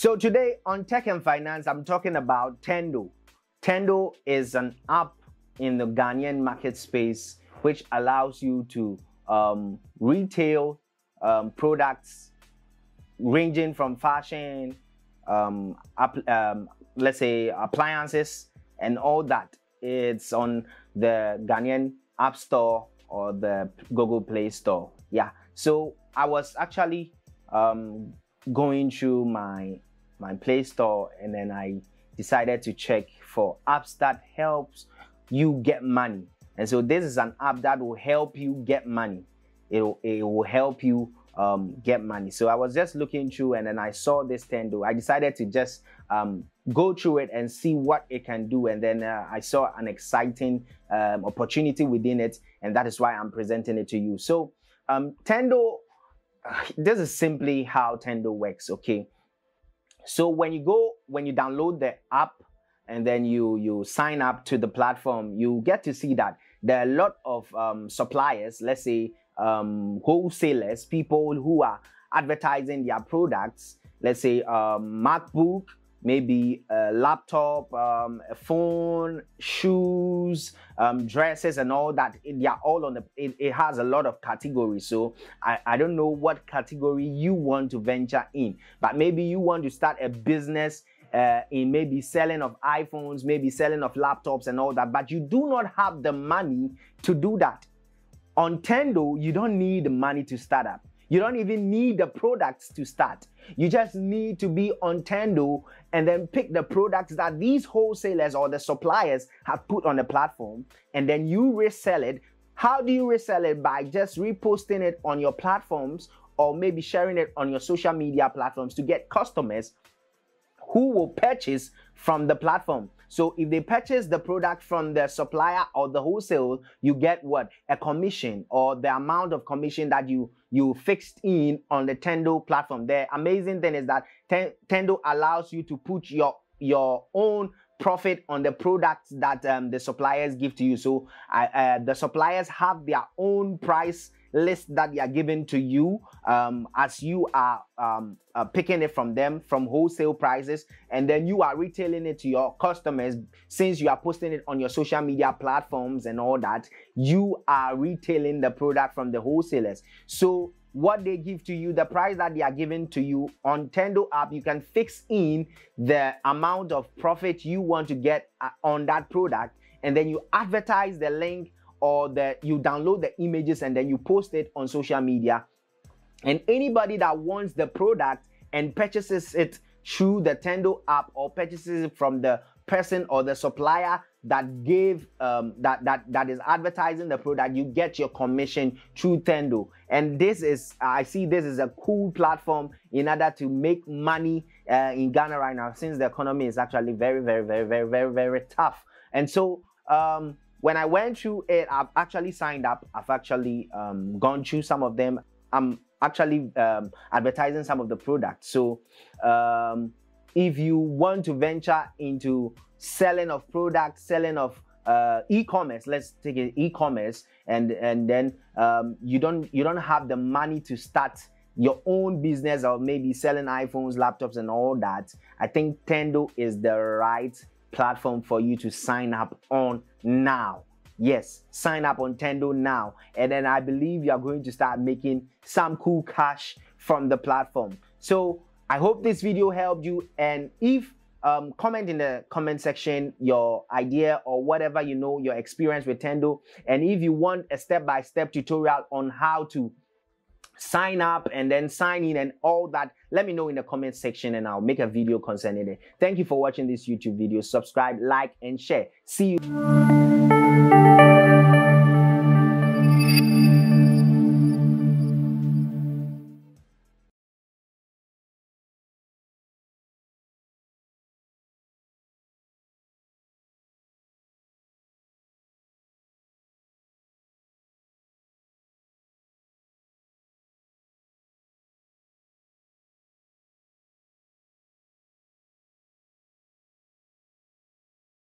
So today on Tech and Finance, I'm talking about Tendo. Tendo is an app in the Ghanaian market space which allows you to retail products ranging from fashion, let's say appliances and all that. It's on the Ghanaian App Store or the Google Play Store. Yeah, so I was actually going through my Play Store, and then I decided to check for apps that helps you get money. And so this is an app that will help you get money. It will help you get money. So I was just looking through, and then I saw this Tendo. I decided to just go through it and see what it can do. And then I saw an exciting opportunity within it, and that is why I'm presenting it to you. So Tendo, this is simply how Tendo works, okay? So when you download the app and then you sign up to the platform, you get to see that there are a lot of suppliers, let's say wholesalers, people who are advertising their products, let's say MacBook, maybe a laptop, a phone, shoes, dresses and all that. They are all on it has a lot of categories. So I don't know what category you want to venture in, but maybe you want to start a business in maybe selling of iPhones, maybe selling of laptops and all that, but you do not have the money to do that. On Tendo, you don't need the money to start up. You don't even need the products to start. You just need to be on Tendo and then pick the products that these wholesalers or the suppliers have put on the platform, and then you resell it. How do you resell it? By just reposting it on your platforms or maybe sharing it on your social media platforms to get customers who will purchase from the platform. So if they purchase the product from the supplier or the wholesale, you get what? A commission, or the amount of commission that you fixed in on the Tendo platform. The amazing thing is that Tendo allows you to put your own profit on the products that the suppliers give to you. So the suppliers have their own price list that they are giving to you as you are picking it from them from wholesale prices, and then you are retailing it to your customers. Since you are posting it on your social media platforms and all that, you are retailing the product from the wholesalers. So what they give to you, the price that they are giving to you on Tendo app, you can fix in the amount of profit you want to get on that product, and then you advertise the link, or you download the images and then you post it on social media. And anybody that wants the product and purchases it through the Tendo app, or purchases it from the person or the supplier that gave that is advertising the product, you get your commission through Tendo. And this is, I see this is a cool platform in order to make money in Ghana right now, since the economy is actually very, very, very, very, very, very tough. And so when I went through it, I've actually signed up. I've actually gone through some of them. I'm actually advertising some of the products. So if you want to venture into selling of products, selling of e-commerce, let's take it e-commerce, and then you don't have the money to start your own business, or maybe selling iPhones, laptops and all that, I think Tendo is the right platform for you to sign up on now. Yes, sign up on Tendo now, and then I believe you are going to start making some cool cash from the platform. So I hope this video helped you, and if comment in the comment section your idea or whatever, you know, your experience with Tendo, and if you want a step-by-step tutorial on how to sign up and then sign in and all that, let me know in the comment section and I'll make a video concerning it. Thank you for watching this YouTube video. Subscribe, like and share. See you.